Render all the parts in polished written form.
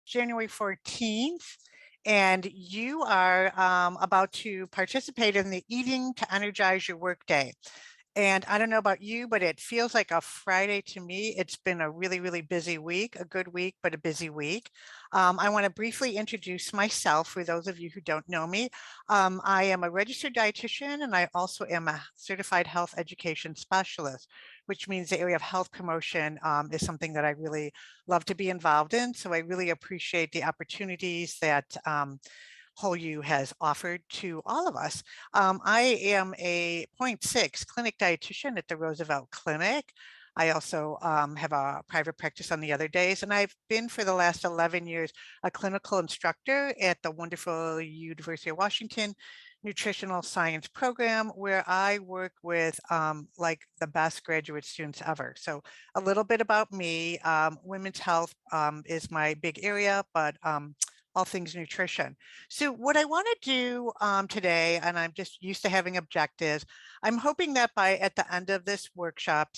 January 14th, and you are about to participate in the Eating to Energize Your Workday. And I don't know about you, but it feels like a Friday to me. It's been a really, really busy week, a good week, but a busy week. I want to briefly introduce myself for those of you who don't know me. I am a registered dietitian, and I also am a certified health education specialist, which means the area of health promotion is something that I really love to be involved in. So I really appreciate the opportunities that HoLU has offered to all of us. I am a 0.6 clinic dietitian at the Roosevelt Clinic. I also have a private practice on the other days, and I've been for the last 11 years a clinical instructor at the wonderful University of Washington Nutritional Science Program, where I work with like the best graduate students ever. So a little bit about me. Women's health is my big area, but all things nutrition. So what I want to do today, and I'm just used to having objectives, I'm hoping that at the end of this workshop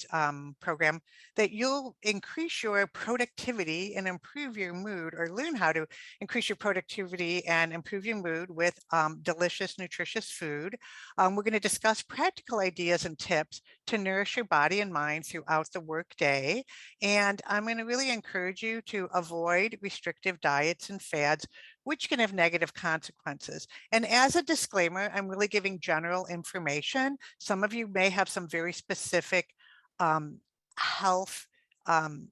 program, that you'll increase your productivity and improve your mood, or learn how to increase your productivity and improve your mood with delicious, nutritious food. We're going to discuss practical ideas and tips to nourish your body and mind throughout the workday. And I'm going to really encourage you to avoid restrictive diets and fads, which can have negative consequences. And as a disclaimer, I'm really giving general information. Some of you may have some very specific health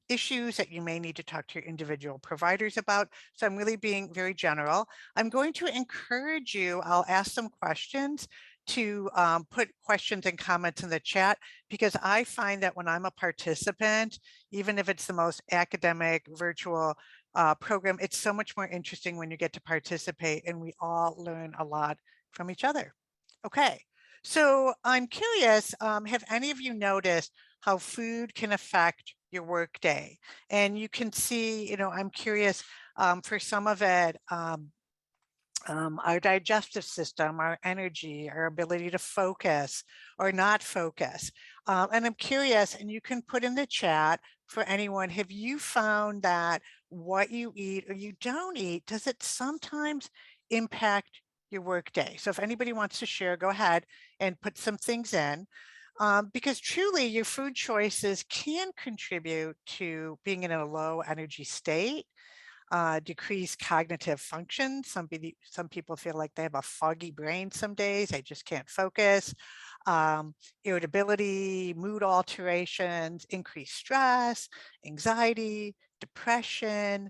issues that you may need to talk to your individual providers about. So I'm really being very general. I'm going to encourage you, I'll ask some questions, to put questions and comments in the chat, because I find that when I'm a participant, even if it's the most academic virtual program, it's so much more interesting when you get to participate and we all learn a lot from each other. Okay, so I'm curious, have any of you noticed how food can affect your workday? And you can see, I'm curious, for some of it, our digestive system, our energy, our ability to focus or not focus. And I'm curious, and you can put in the chat for anyone, have you found that what you eat or you don't eat, does it sometimes impact your workday? So if anybody wants to share, go ahead and put some things in. Because truly your food choices can contribute to being in a low energy state, decreased cognitive function. Some people feel like they have a foggy brain some days, they just can't focus. Irritability, mood alterations, increased stress, anxiety, depression,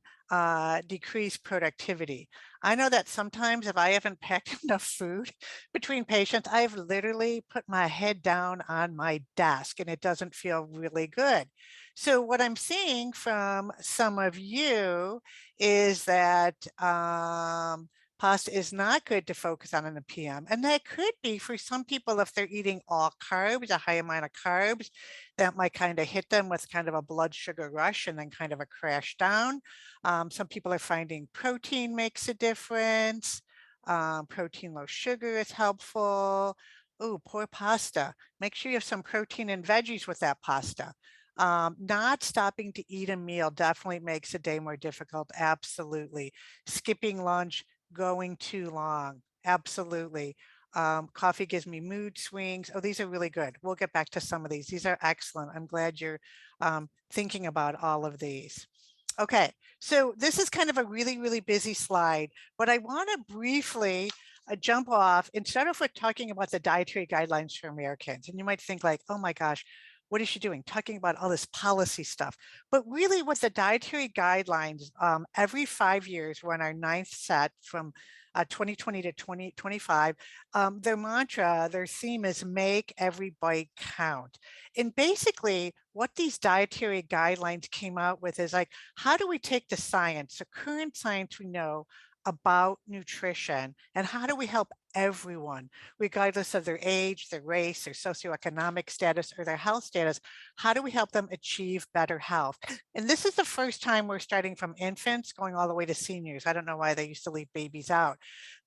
decreased productivity. I know that sometimes if I haven't packed enough food between patients, I've literally put my head down on my desk and it doesn't feel really good. So what I'm seeing from some of you is that pasta is not good to focus on in the PM. And that could be for some people, if they're eating all carbs, a high amount of carbs, that might kind of hit them with kind of a blood sugar rush and then kind of a crash down. Some people are finding protein makes a difference. Protein low sugar is helpful. Oh, poor pasta. Make sure you have some protein and veggies with that pasta. Not stopping to eat a meal definitely makes a day more difficult. Absolutely. Skipping lunch, going too long. Absolutely. Coffee gives me mood swings. Oh, these are really good. We'll get back to some of these. These are excellent. I'm glad you're thinking about all of these. Okay, so this is kind of a really, really busy slide, but I want to briefly jump off and start off with talking about the dietary guidelines for Americans. And you might think like, oh my gosh, what is she doing? Talking about all this policy stuff. But really what the dietary guidelines, every 5 years, we're on our 9th set from 2020 to 2025, their mantra, their theme is make every bite count. And basically what these dietary guidelines came out with is like, how do we take the science, the current science we know about nutrition, and how do we help everyone, regardless of their age, their race, their socioeconomic status, or their health status, how do we help them achieve better health? And this is the first time we're starting from infants going all the way to seniors. I don't know why they used to leave babies out,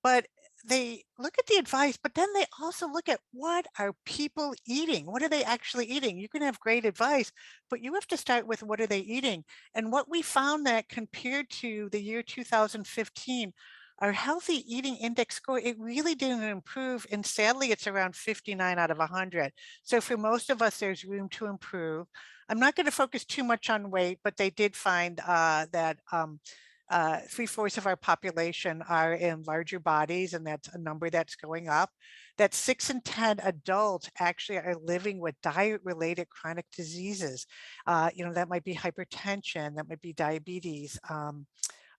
but they look at the advice, but then they also look at what are people eating? What are they actually eating? You can have great advice, but you have to start with what are they eating? And what we found that compared to the year 2015, our healthy eating index score, it really didn't improve. And sadly, it's around 59 out of 100. So for most of us, there's room to improve. I'm not going to focus too much on weight, but they did find that 3/4 of our population are in larger bodies, and that's a number that's going up. That 6 in 10 adults actually are living with diet-related chronic diseases. That might be hypertension, that might be diabetes,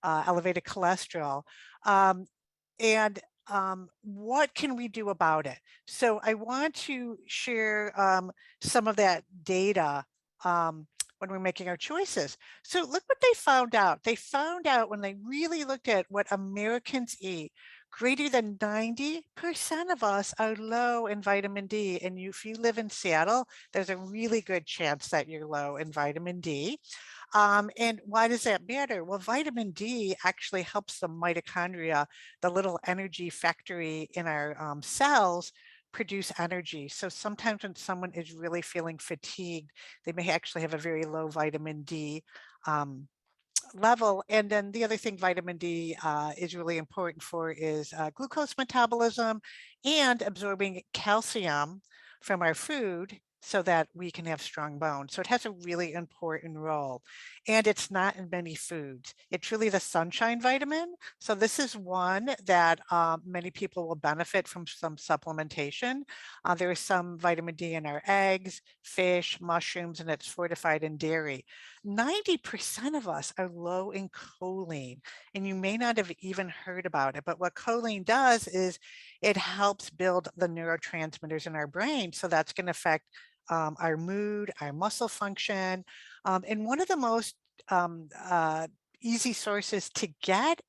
elevated cholesterol. Um, and what can we do about it? So I want to share some of that data um, when we're making our choices. So look what they found out. They found out when they really looked at what Americans eat, greater than 90% of us are low in vitamin D. And if you live in Seattle, there's a really good chance that you're low in vitamin D. And why does that matter? Well, vitamin D actually helps the mitochondria, the little energy factory in our cells, produce energy. So sometimes when someone is really feeling fatigued, they may actually have a very low vitamin D um, level. And then the other thing vitamin D is really important for is glucose metabolism and absorbing calcium from our food so that we can have strong bones. So it has a really important role. And it's not in many foods. It's really the sunshine vitamin. So this is one that many people will benefit from some supplementation. There is some vitamin D in our eggs, fish, mushrooms, and it's fortified in dairy. 90% of us are low in choline, and you may not have even heard about it, but what choline does is it helps build the neurotransmitters in our brain. So that's going to affect our mood, our muscle function. And one of the most easy sources to get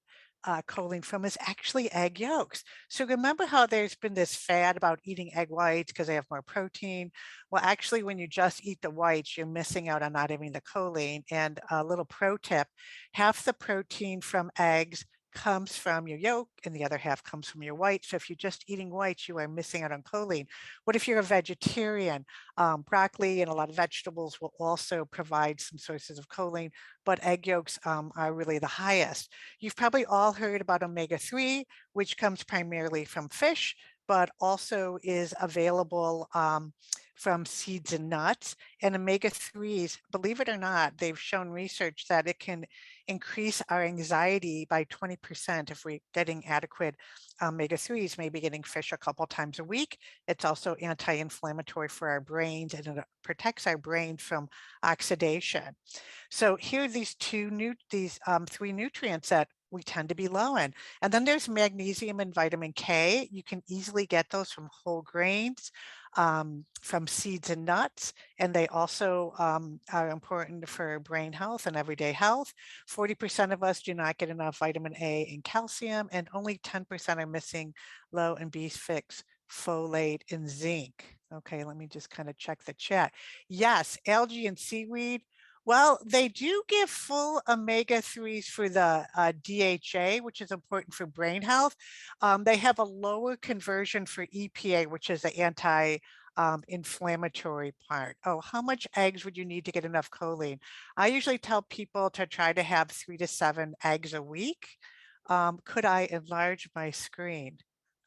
choline from is actually egg yolks. So remember how there's been this fad about eating egg whites because they have more protein? Well, actually, when you just eat the whites, you're missing out on not having the choline. And a little pro tip, half the protein from eggs comes from your yolk and the other half comes from your white. So if you're just eating whites, you are missing out on choline. What if you're a vegetarian? Broccoli and a lot of vegetables will also provide some sources of choline, but egg yolks are really the highest. You've probably all heard about omega-3, which comes primarily from fish, but also is available from seeds and nuts. And omega-3s, believe it or not, they've shown research that it can increase our anxiety by 20% if we're getting adequate omega-3s, maybe getting fish a couple times a week. It's also anti-inflammatory for our brains, and it protects our brain from oxidation. So here are these three nutrients that we tend to be low in. And then there's magnesium and vitamin K. You can easily get those from whole grains, from seeds and nuts, and they also are important for brain health and everyday health. 40% of us do not get enough vitamin A and calcium, and only 10% are missing low in B6, folate, and zinc. Okay, let me just kind of check the chat. Yes, algae and seaweed. Well, they do give full omega-3s for the DHA, which is important for brain health. They have a lower conversion for EPA, which is the anti-inflammatory part. Oh, how much eggs would you need to get enough choline? I usually tell people to try to have 3 to 7 eggs a week. Could I enlarge my screen?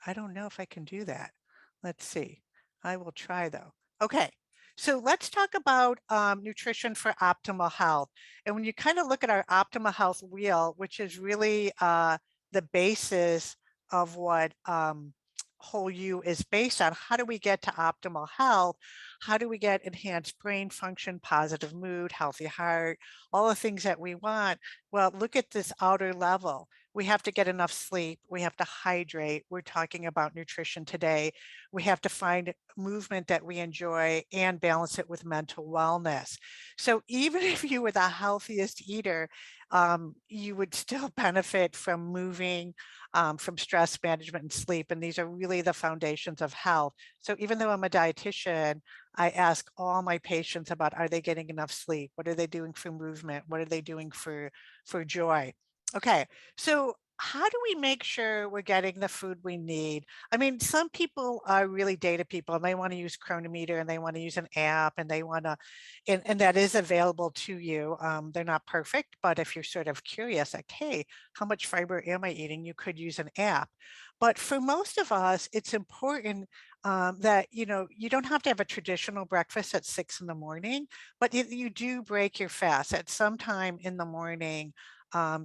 I don't know if I can do that. Let's see. I will try though. Okay. So let's talk about nutrition for optimal health. And when you kind of look at our optimal health wheel, which is really the basis of what Whole U is based on, how do we get to optimal health? How do we get enhanced brain function, positive mood, healthy heart, all the things that we want? Well, look at this outer level. We have to get enough sleep. We have to hydrate. We're talking about nutrition today. We have to find movement that we enjoy and balance it with mental wellness. So even if you were the healthiest eater, you would still benefit from moving, from stress management and sleep. And these are really the foundations of health. So even though I'm a dietitian, I ask all my patients about, are they getting enough sleep? What are they doing for movement? What are they doing for joy? Okay, so how do we make sure we're getting the food we need? I mean, some people are really data people and they want to use Chronometer and they want to use an app and they want to, and that is available to you. They're not perfect, but if you're sort of curious, like, hey, how much fiber am I eating? You could use an app. But for most of us, it's important that, you don't have to have a traditional breakfast at 6 in the morning, but you do break your fast at some time in the morning.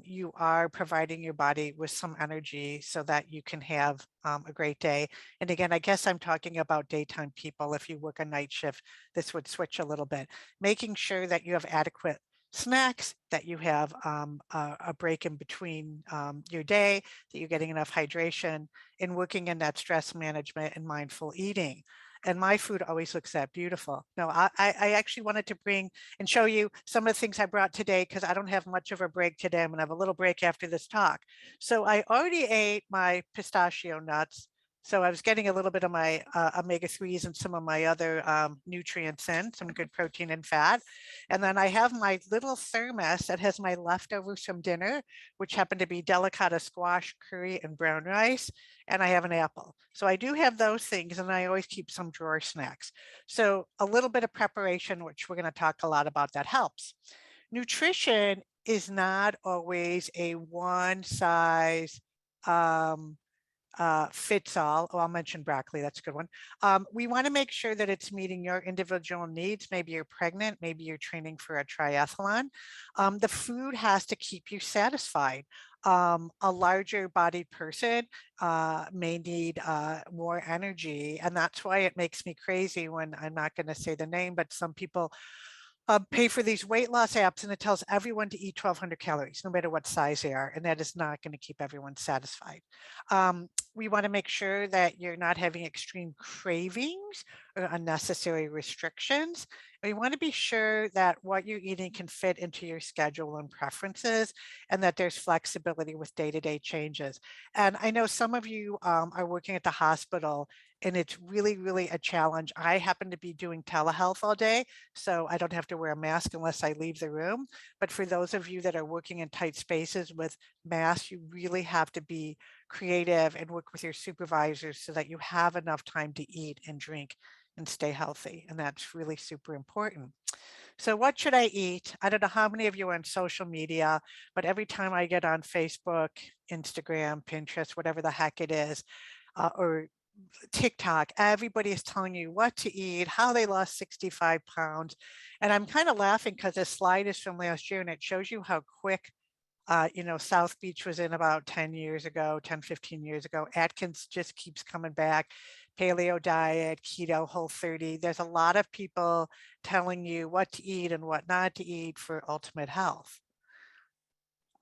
You are providing your body with some energy so that you can have a great day. And again, I guess I'm talking about daytime people. If you work a night shift, this would switch a little bit. Making sure that you have adequate snacks, that you have a break in between your day, that you're getting enough hydration, and working in that stress management and mindful eating. And my food always looks that beautiful. No, I actually wanted to bring and show you some of the things I brought today because I don't have much of a break today. I'm gonna have a little break after this talk. So I already ate my pistachio nuts. So I was getting a little bit of my omega-3s and some of my other nutrients in, some good protein and fat. And then I have my little thermos that has my leftovers from dinner, which happen to be delicata squash, curry, and brown rice. And I have an apple. So I do have those things, and I always keep some drawer snacks. So a little bit of preparation, which we're going to talk a lot about, that helps. Nutrition is not always a one size um, fits all. Oh, I'll mention broccoli. That's a good one. We want to make sure that it's meeting your individual needs. Maybe you're pregnant, maybe you're training for a triathlon. The food has to keep you satisfied. A larger bodied person may need more energy. And that's why it makes me crazy when I'm not going to say the name, but some people pay for these weight loss apps and it tells everyone to eat 1,200 calories, no matter what size they are. And that is not going to keep everyone satisfied. We want to make sure that you're not having extreme cravings or unnecessary restrictions. We want to be sure that what you're eating can fit into your schedule and preferences, and that there's flexibility with day-to-day changes. And I know some of you are working at the hospital, and it's really, really a challenge. I happen to be doing telehealth all day, so I don't have to wear a mask unless I leave the room. But for those of you that are working in tight spaces with masks, you really have to be creative and work with your supervisors so that you have enough time to eat and drink and stay healthy. And that's really super important. So what should I eat? I don't know how many of you are on social media, but every time I get on Facebook, Instagram, Pinterest, whatever the heck it is, or TikTok, everybody is telling you what to eat, how they lost 65 pounds. And I'm kind of laughing because this slide is from last year and it shows you how quick South Beach was in about 10 years ago, 10, 15 years ago. Atkins just keeps coming back. Paleo diet, keto, Whole30. There's a lot of people telling you what to eat and what not to eat for ultimate health.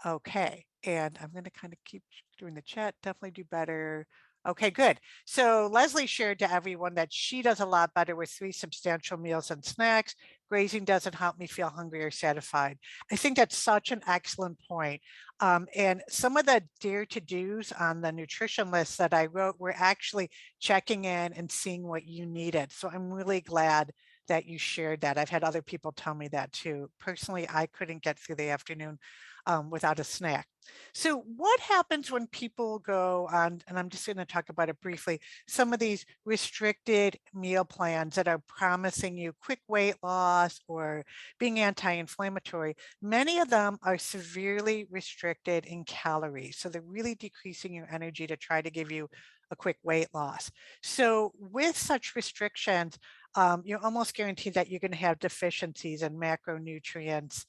Okay, and I'm going to kind of keep doing the chat, definitely do better. Okay, good. So Leslie shared to everyone that she does a lot better with 3 substantial meals and snacks. Grazing doesn't help me feel hungry or satisfied. I think that's such an excellent point. And some of the dare to do's on the nutrition list that I wrote were actually checking in and seeing what you needed. So I'm really glad that you shared that. I've had other people tell me that too. Personally, I couldn't get through the afternoon without a snack. So what happens when people go on, and I'm just going to talk about it briefly, some of these restricted meal plans that are promising you quick weight loss or being anti-inflammatory, many of them are severely restricted in calories. So they're really decreasing your energy to try to give you a quick weight loss. So with such restrictions, you're almost guaranteed that you're going to have deficiencies in macronutrients,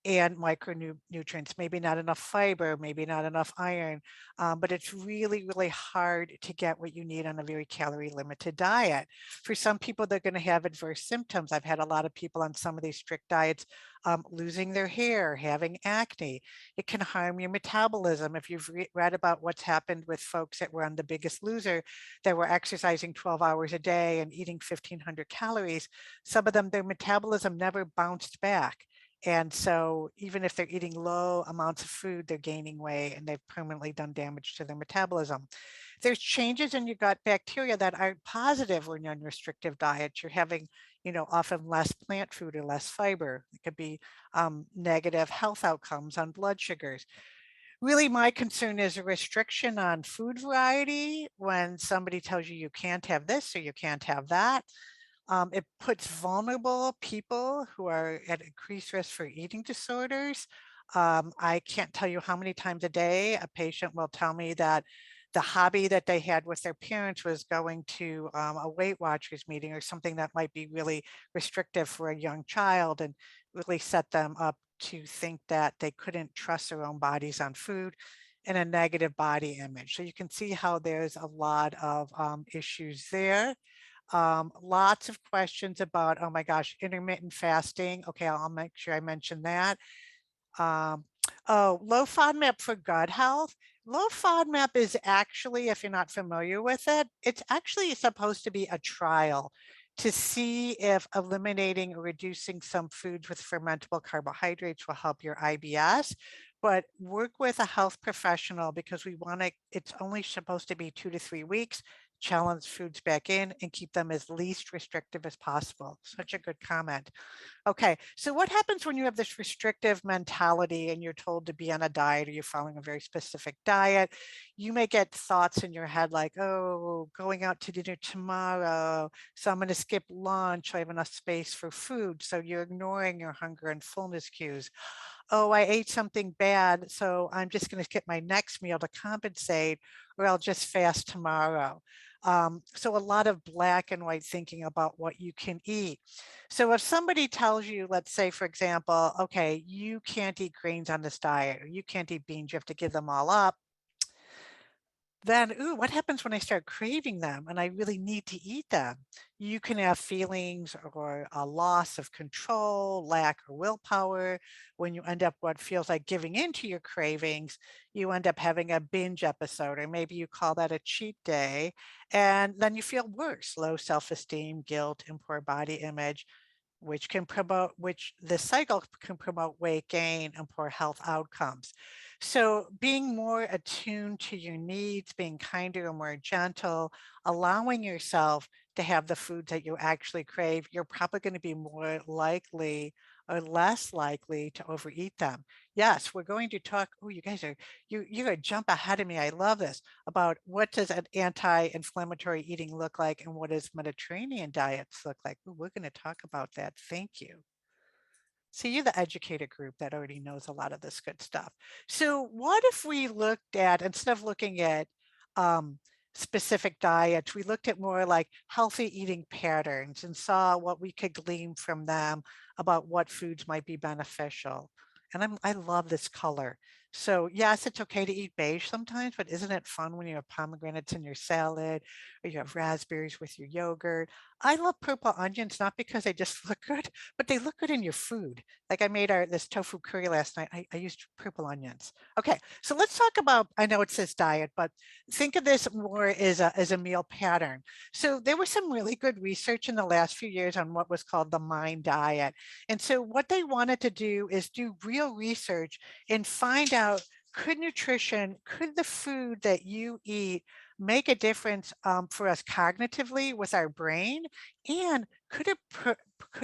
and micronutrients, maybe not enough fiber, maybe not enough iron, but it's really, really hard to get what you need on a very calorie limited diet. For some people, they're going to have adverse symptoms. I've had a lot of people on some of these strict diets losing their hair, having acne. It can harm your metabolism. If you've read about what's happened with folks that were on The Biggest Loser, that were exercising 12 hours a day and eating 1,500 calories, some of them, their metabolism never bounced back. And so even if they're eating low amounts of food, they're gaining weight and they've permanently done damage to their metabolism. There's changes in your gut bacteria that aren't positive when you're on restrictive diets. You're having, often less plant food or less fiber. It could be negative health outcomes on blood sugars. Really, my concern is a restriction on food variety when somebody tells you you can't have this or you can't have that. It puts vulnerable people who are at increased risk for eating disorders. I can't tell you how many times a day a patient will tell me that the hobby that they had with their parents was going to a Weight Watchers meeting or something that might be really restrictive for a young child and really set them up to think that they couldn't trust their own bodies on food and a negative body image. So you can see how there's a lot of issues there. Lots of questions about, oh my gosh, intermittent fasting. Okay, I'll make sure I mention that. Um, oh, low FODMAP for gut health. Low FODMAP is actually, if you're not familiar with it, it's actually supposed to be a trial to see if eliminating or reducing some foods with fermentable carbohydrates will help your IBS. But work with a health professional because we want to, it's only supposed to be 2 to 3 weeks. Challenge foods back in and keep them as least restrictive as possible. Such a good comment. Okay, so what happens when you have this restrictive mentality and you're told to be on a diet or you're following a very specific diet? You may get thoughts in your head like, oh, going out to dinner tomorrow, so I'm going to skip lunch. I have enough space for food. So you're ignoring your hunger and fullness cues. Oh, I ate something bad, so I'm just going to skip my next meal to compensate, or I'll just fast tomorrow. So a lot of black and white thinking about what you can eat. So if somebody tells you, let's say, for example, okay, you can't eat grains on this diet, or you can't eat beans, you have to give them all up, then, ooh, what happens when I start craving them and I really need to eat them? You can have feelings or a loss of control, lack of willpower. When you end up what feels like giving into your cravings, you end up having a binge episode, or maybe you call that a cheat day. And then you feel worse, low self-esteem, guilt, and poor body image, which the cycle can promote weight gain and poor health outcomes. So being more attuned to your needs, being kinder and more gentle, allowing yourself to have the foods that you actually crave, you're probably going to be more likely or less likely to overeat them. Yes, we're going to talk. Oh, you guys are you're going to jump ahead of me. I love this about what does an anti-inflammatory eating look like and what does Mediterranean diets look like. Ooh, we're going to talk about that. Thank you. See, you're the educated group that already knows a lot of this good stuff. So what if we looked at, instead of looking at um, specific diets, we looked at more like healthy eating patterns and saw what we could glean from them about what foods might be beneficial. And I love this color. So yes, it's okay to eat beige sometimes, but isn't it fun when you have pomegranates in your salad or you have raspberries with your yogurt? I love purple onions, not because they just look good, but they look good in your food. Like I made this tofu curry last night. I used purple onions. Okay, so let's talk about, I know it says diet, but think of this more as a meal pattern. So there was some really good research in the last few years on what was called the MIND diet. And so what they wanted to do is do real research and find out, could the food that you eat make a difference for us cognitively with our brain? And could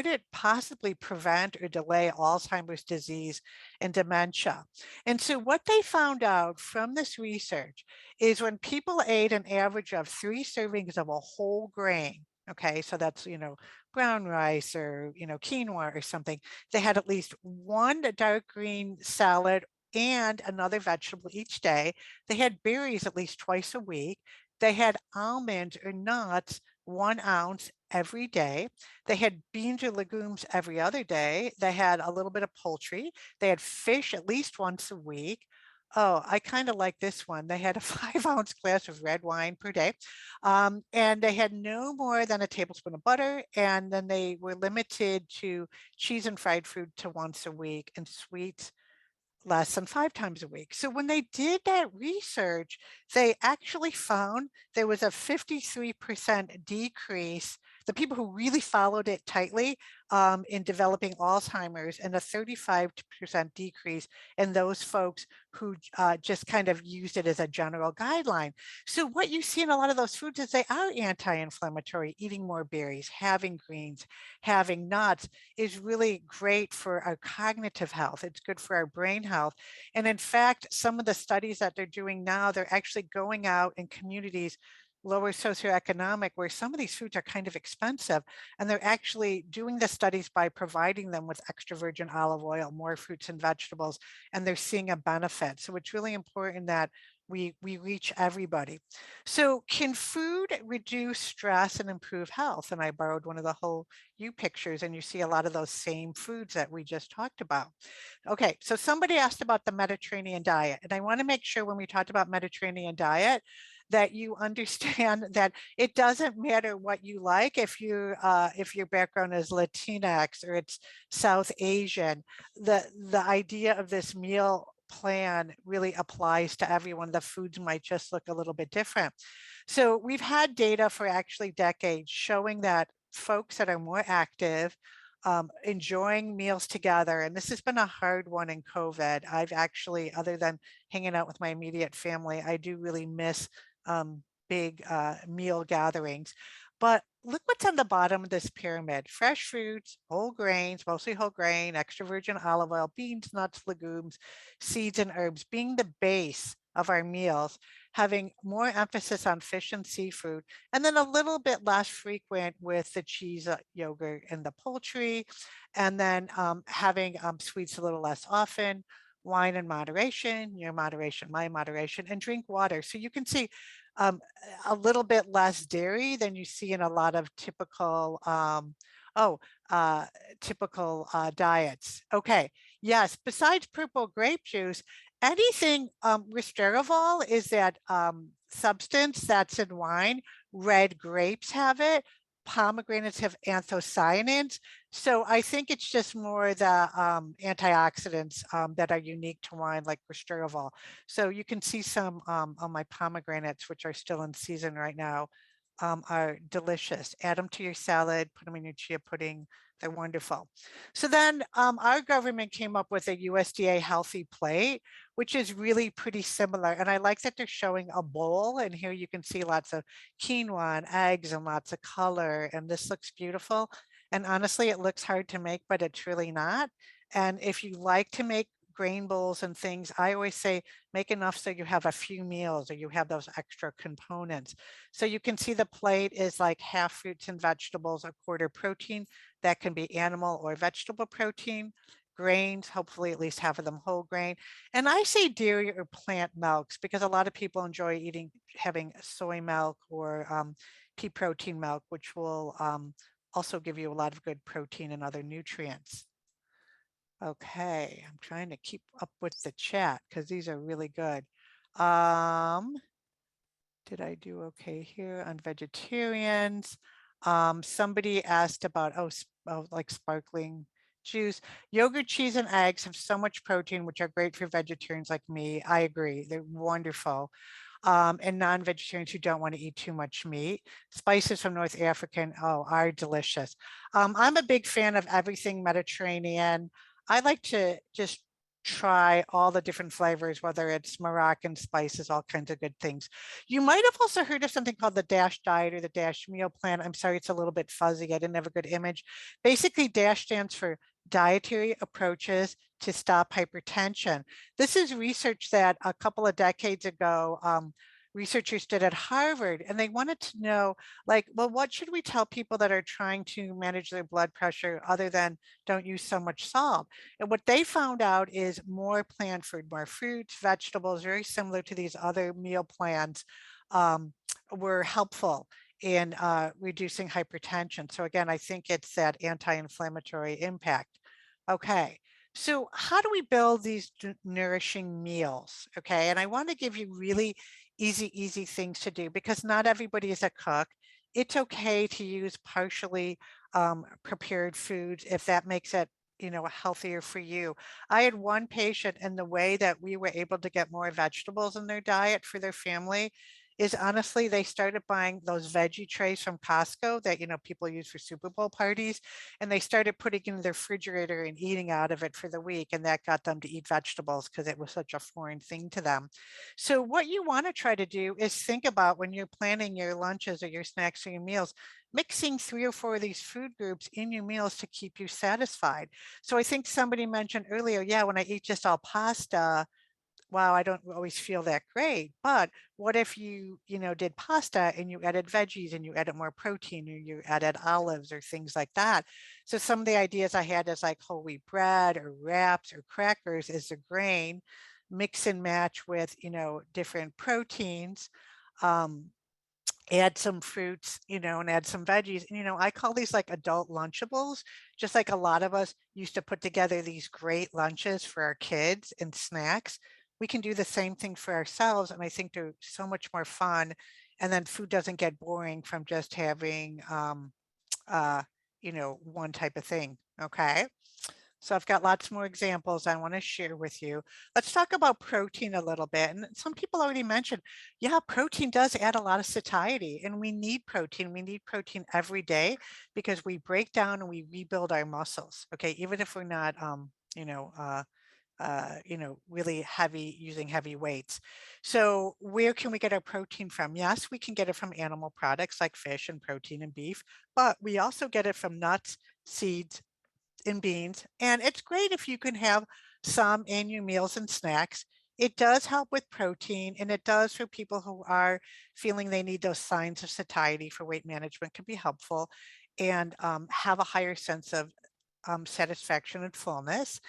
it possibly prevent or delay Alzheimer's disease and dementia? And so what they found out from this research is when people ate an average of 3 servings of a whole grain, okay, so that's, brown rice or, quinoa or something, they had at least one dark green salad and another vegetable each day. They had berries at least twice a week. They had almonds or nuts 1 ounce every day. They had beans or legumes every other day. They had a little bit of poultry. They had fish at least once a week. Oh, I kind of like this one. They had a 5 ounce glass of red wine per day. And they had no more than a tablespoon of butter. And then they were limited to cheese and fried food to once a week and sweets less than 5 times a week. So when they did that research, they actually found there was a 53% decrease the people who really followed it tightly in developing Alzheimer's, and a 35% decrease in those folks who just kind of used it as a general guideline. So what you see in a lot of those foods is they are anti-inflammatory. Eating more berries, having greens, having nuts is really great for our cognitive health. It's good for our brain health. And in fact, some of the studies that they're doing now, they're actually going out in communities lower socioeconomic, where some of these foods are kind of expensive, and they're actually doing the studies by providing them with extra virgin olive oil, more fruits and vegetables, and they're seeing a benefit. So it's really important that we reach everybody. So can food reduce stress and improve health? And I borrowed one of the whole you pictures, and you see a lot of those same foods that we just talked about. Okay, so somebody asked about the Mediterranean diet, and I want to make sure when we talked about Mediterranean diet that you understand that it doesn't matter what you like. If your background is Latinx or it's South Asian, the idea of this meal plan really applies to everyone. The foods might just look a little bit different. So we've had data for actually decades showing that folks that are more active, enjoying meals together, and this has been a hard one in COVID. I've actually, other than hanging out with my immediate family, I do really miss big meal gatherings. But look what's on the bottom of this pyramid: fresh fruits, whole grains, mostly whole grain, extra virgin olive oil, beans, nuts, legumes, seeds, and herbs being the base of our meals, having more emphasis on fish and seafood, and then a little bit less frequent with the cheese, yogurt, and the poultry, and then having sweets a little less often, wine in moderation, your moderation, my moderation, and drink water. So you can see um, a little bit less dairy than you see in a lot of typical, oh, typical diets. Okay, yes, besides purple grape juice, anything restrictive is that substance that's in wine. Red grapes have it. Pomegranates have anthocyanins. So I think it's just more the antioxidants that are unique to wine, like restrictive. So you can see some on my pomegranates, which are still in season right now, are delicious. Add them to your salad, put them in your chia pudding. They're wonderful. So then our government came up with a USDA healthy plate, which is really pretty similar. And I like that they're showing a bowl. And here you can see lots of quinoa and eggs and lots of color. And this looks beautiful. And honestly, it looks hard to make, but it's really not. And if you like to make grain bowls and things, I always say make enough so you have a few meals or you have those extra components. So you can see the plate is like half fruits and vegetables, a quarter protein. That can be animal or vegetable protein, grains, hopefully at least half of them whole grain. And I say dairy or plant milks because a lot of people enjoy having soy milk or pea protein milk, which will also give you a lot of good protein and other nutrients. Okay, I'm trying to keep up with the chat because these are really good. Did I do okay here on vegetarians? Somebody asked about, like sparkling juice. Yogurt, cheese, and eggs have so much protein, which are great for vegetarians like me. I agree, they're wonderful. And non-vegetarians who don't want to eat too much meat. Spices from North African, are delicious. I'm a big fan of everything Mediterranean. I like to just try all the different flavors, whether it's Moroccan spices, all kinds of good things. You might have also heard of something called the DASH diet or the DASH meal plan. I'm sorry, it's a little bit fuzzy. I didn't have a good image. Basically, DASH stands for dietary approaches to stop hypertension. This is research that a couple of decades ago, researchers did at Harvard, and they wanted to know, like, well, what should we tell people that are trying to manage their blood pressure other than don't use so much salt? And what they found out is more plant food, more fruits, vegetables, very similar to these other meal plans, were helpful in reducing hypertension. So again, I think it's that anti-inflammatory impact. Okay, so how do we build these nourishing meals? Okay, and I want to give you really easy things to do because not everybody is a cook. It's okay to use partially prepared foods if that makes it, healthier for you. I had one patient, and the way that we were able to get more vegetables in their diet for their family is honestly, they started buying those veggie trays from Costco that, people use for Super Bowl parties, and they started putting it in their refrigerator and eating out of it for the week, and that got them to eat vegetables because it was such a foreign thing to them. So what you want to try to do is think about when you're planning your lunches or your snacks or your meals, mixing 3 or 4 of these food groups in your meals to keep you satisfied. So I think somebody mentioned earlier, yeah, when I eat just all pasta, wow, I don't always feel that great. But what if you did pasta and you added veggies and you added more protein or you added olives or things like that? So some of the ideas I had is like whole wheat bread or wraps or crackers as a grain, mix and match with, different proteins. Um, Add some fruits, and add some veggies. And, I call these like adult Lunchables, just like a lot of us used to put together these great lunches for our kids and snacks. We can do the same thing for ourselves. And I think they're so much more fun. And then food doesn't get boring from just having, uh, one type of thing. Okay. So I've got lots more examples I want to share with you. Let's talk about protein a little bit. And some people already mentioned, yeah, protein does add a lot of satiety, and we need protein. We need protein every day because we break down and we rebuild our muscles. Okay, even if we're not, really heavy, using heavy weights. So where can we get our protein from? Yes, we can get it from animal products like fish and protein and beef, but we also get it from nuts, seeds, and beans. And it's great if you can have some in your meals and snacks. It does help with protein, and it does for people who are feeling they need those signs of satiety for weight management can be helpful and have a higher sense of satisfaction and fullness.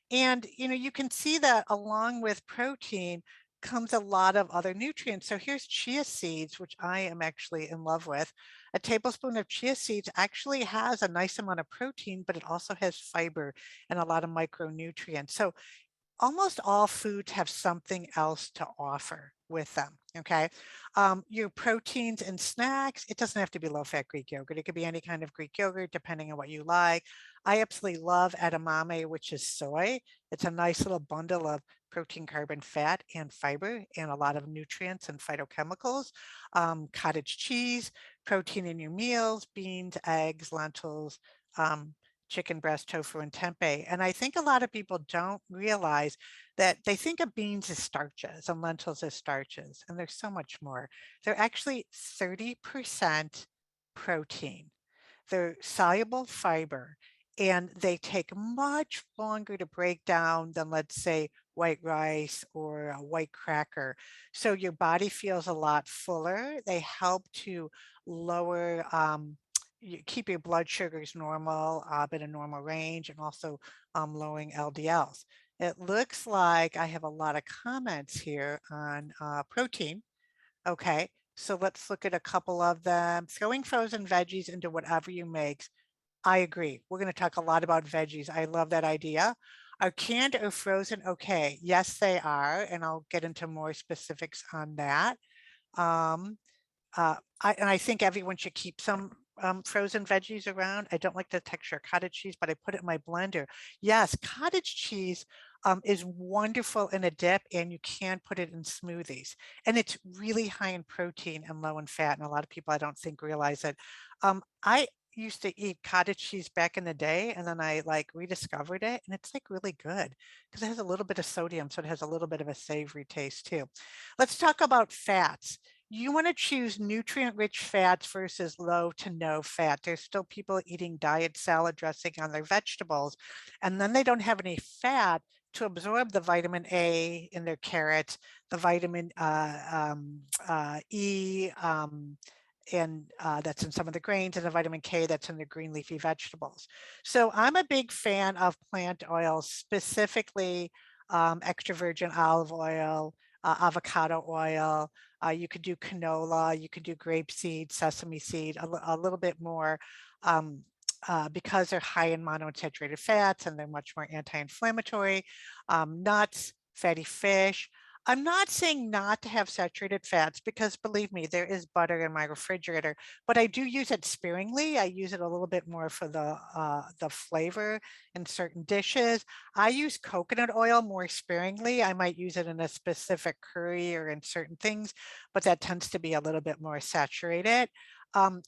And, you can see that along with protein comes a lot of other nutrients. So here's chia seeds, which I am actually in love with. A tablespoon of chia seeds actually has a nice amount of protein, but it also has fiber and a lot of micronutrients. So almost all foods have something else to offer with them. Okay. Your proteins and snacks, it doesn't have to be low fat Greek yogurt. It could be any kind of Greek yogurt, depending on what you like. I absolutely love edamame, which is soy. It's a nice little bundle of protein, carbon, fat, and fiber, and a lot of nutrients and phytochemicals. Cottage cheese, protein in your meals, beans, eggs, lentils, um, chicken breast, tofu, and tempeh. And I think a lot of people don't realize that they think of beans as starches and lentils as starches, and there's so much more. They're actually 30% protein. They're soluble fiber, and they take much longer to break down than, let's say, white rice or a white cracker. So your body feels a lot fuller. They help to lower, keep your blood sugars normal, in a normal range, and also lowering LDLs. It looks like I have a lot of comments here on protein. Okay, so let's look at a couple of them. Throwing frozen veggies into whatever you make. I agree. We're going to talk a lot about veggies. I love that idea. Are canned or frozen okay? Yes, they are. And I'll get into more specifics on that. Um, I think everyone should keep some frozen veggies around. I don't like the texture of cottage cheese, but I put it in my blender. Yes, cottage cheese is wonderful in a dip, and you can put it in smoothies. And it's really high in protein and low in fat. And a lot of people I don't think realize it. I used to eat cottage cheese back in the day, and then I like rediscovered it, and it's like really good because it has a little bit of sodium, so it has a little bit of a savory taste too. Let's talk about fats. You want to choose nutrient-rich fats versus low to no fat. There's still people eating diet salad dressing on their vegetables, and then they don't have any fat to absorb the vitamin A in their carrots, the vitamin E, and that's in some of the grains, and the vitamin K that's in the green leafy vegetables. So I'm a big fan of plant oils, specifically extra virgin olive oil, avocado oil. You could do canola, you could do grapeseed, sesame seed, a little bit more, because they're high in monounsaturated fats and they're much more anti-inflammatory. Nuts, fatty fish. I'm not saying not to have saturated fats because believe me, there is butter in my refrigerator, but I do use it sparingly. I use it a little bit more for the flavor in certain dishes. I use coconut oil more sparingly. I might use it in a specific curry or in certain things, but that tends to be a little bit more saturated.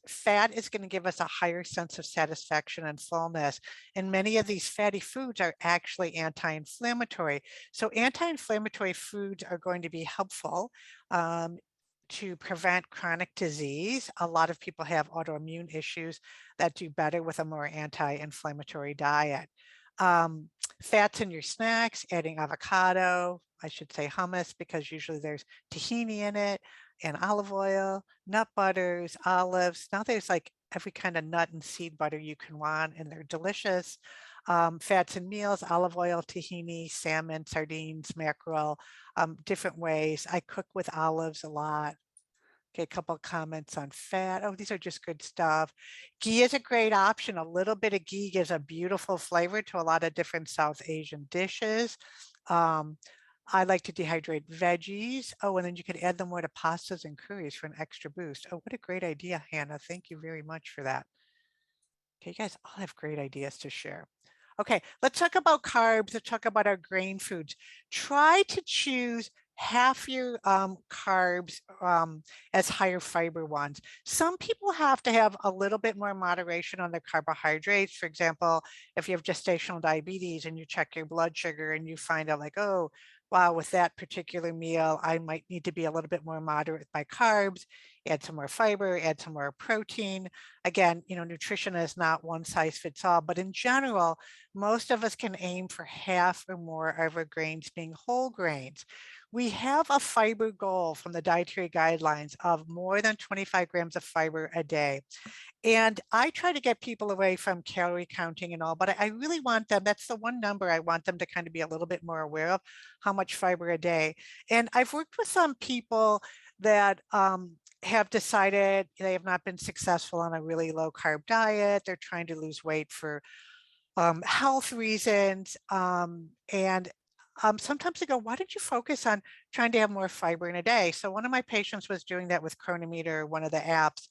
Fat is going to give us a higher sense of satisfaction and fullness. And many of these fatty foods are actually anti-inflammatory. So anti-inflammatory foods are going to be helpful to prevent chronic disease. A lot of people have autoimmune issues that do better with a more anti-inflammatory diet. Um, Fats in your snacks, adding avocado, I should say hummus because usually there's tahini in it, and olive oil, nut butters, olives. Now there's like every kind of nut and seed butter you can want, and they're delicious. Fats in meals, olive oil, tahini, salmon, sardines, mackerel, different ways. I cook with olives a lot. Okay, a couple of comments on fat. Oh, these are just good stuff. Ghee is a great option. A little bit of ghee gives a beautiful flavor to a lot of different South Asian dishes. Um, I like to dehydrate veggies. Oh, and then you could add them more to pastas and curries for an extra boost. Oh, what a great idea, Hannah. Thank you very much for that. Okay, you guys all have great ideas to share. Okay, let's talk about carbs. Let's talk about our grain foods. Try to choose half your carbs as higher fiber ones. Some people have to have a little bit more moderation on their carbohydrates. For example, if you have gestational diabetes and you check your blood sugar and you find out like, oh, wow, with that particular meal, I might need to be a little bit more moderate with my carbs, add some more fiber, add some more protein. Again, nutrition is not one size fits all, but in general, most of us can aim for half or more of our grains being whole grains. We have a fiber goal from the dietary guidelines of more than 25 grams of fiber a day. And I try to get people away from calorie counting and all, but I really want them, that's the one number I want them to kind of be a little bit more aware of, how much fiber a day. And I've worked with some people that have decided they have not been successful on a really low carb diet. They're trying to lose weight for health reasons. And sometimes they go, why don't you focus on trying to have more fiber in a day? So one of my patients was doing that with Chronometer, one of the apps.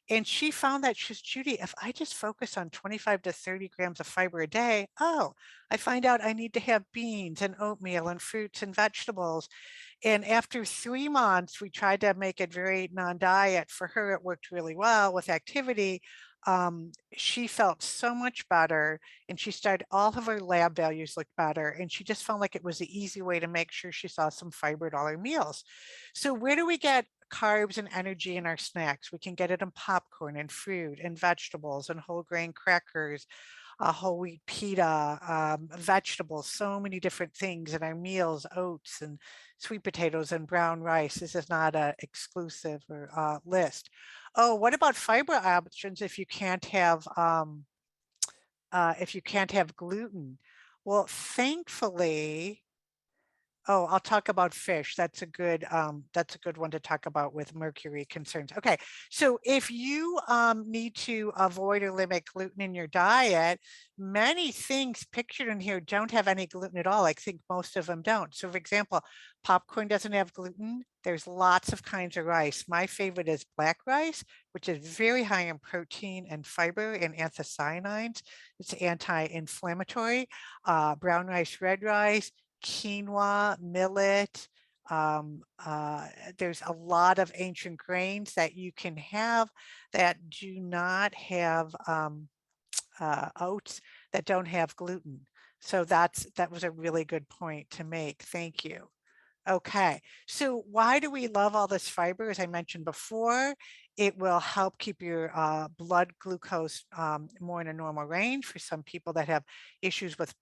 And she found that she's, Judy, if I just focus on 25 to 30 grams of fiber a day, oh, I find out I need to have beans and oatmeal and fruits and vegetables. And after 3 months, we tried to make it very non-diet. For her, it worked really well with activity. She felt so much better and she started, all of her lab values looked better. And she just felt like it was the easy way to make sure she saw some fiber at all her meals. So where do we get carbs and energy in our snacks? We can get it in popcorn and fruit and vegetables and whole grain crackers, whole wheat pita, vegetables, so many different things in our meals, oats and sweet potatoes and brown rice. This is not an exclusive or list. Oh, what about fiber options if you can't have gluten? Well, thankfully, oh, I'll talk about fish. That's a good one to talk about with mercury concerns. Okay, so if you need to avoid or limit gluten in your diet, many things pictured in here don't have any gluten at all. I think most of them don't. So for example, popcorn doesn't have gluten. There's lots of kinds of rice. My favorite is black rice, which is very high in protein and fiber and anthocyanins. It's anti-inflammatory. Brown rice, red rice, quinoa, millet. There's a lot of ancient grains that you can have that do not have oats that don't have gluten. So that was a really good point to make. Thank you. Okay, so why do we love all this fiber? As I mentioned before, it will help keep your blood glucose more in a normal range for some people that have issues with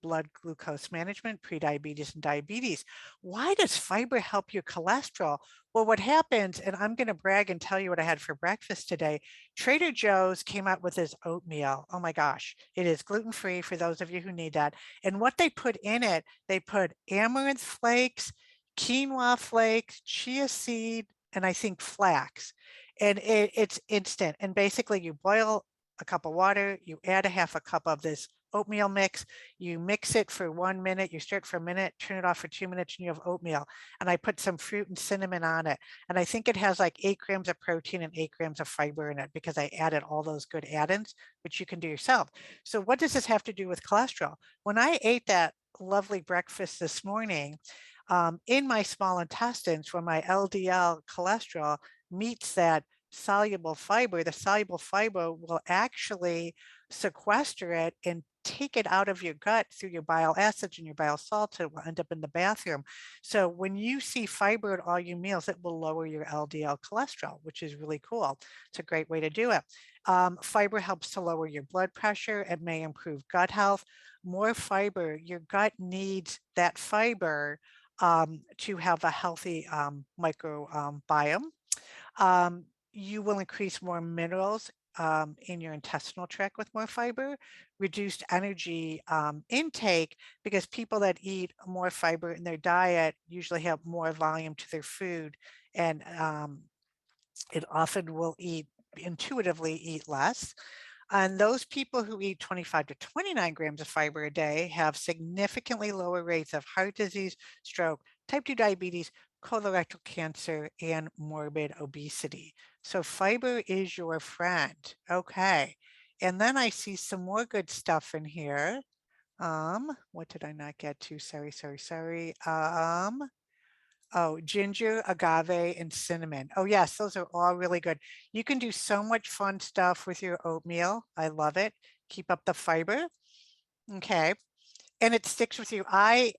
blood glucose management, prediabetes and diabetes. Why does fiber help your cholesterol? Well, what happens, and I'm going to brag and tell you what I had for breakfast today. Trader Joe's came out with this oatmeal. Oh my gosh, it is gluten-free for those of you who need that. And what they put in it, they put amaranth flakes, quinoa flakes, chia seed, and I think flax. And it's instant. And basically you boil a cup of water, you add a half a cup of this oatmeal mix. You mix it for 1 minute, you stir it for a minute, turn it off for 2 minutes, and you have oatmeal. And I put some fruit and cinnamon on it. And I think it has like 8 grams of protein and 8 grams of fiber in it because I added all those good add-ins, which you can do yourself. So what does this have to do with cholesterol? When I ate that lovely breakfast this morning, in my small intestines, where my LDL cholesterol meets that soluble fiber, the soluble fiber will actually sequester it and take it out of your gut through your bile acids and your bile salts. It will end up in the bathroom. So when you see fiber at all your meals, it will lower your LDL cholesterol, which is really cool. It's a great way to do it. Fiber helps to lower your blood pressure. It may improve gut health. More fiber, your gut needs that fiber to have a healthy microbiome. You will increase more minerals in your intestinal tract with more fiber, reduced energy intake, because people that eat more fiber in their diet usually have more volume to their food, and it often will intuitively eat less. And those people who eat 25 to 29 grams of fiber a day have significantly lower rates of heart disease, stroke, type 2 diabetes, colorectal cancer, and morbid obesity. So fiber is your friend. Okay. And then I see some more good stuff in here. What did I not get to? Sorry. Oh, ginger, agave, and cinnamon. Oh, yes, those are all really good. You can do so much fun stuff with your oatmeal. I love it. Keep up the fiber. Okay. And it sticks with you. I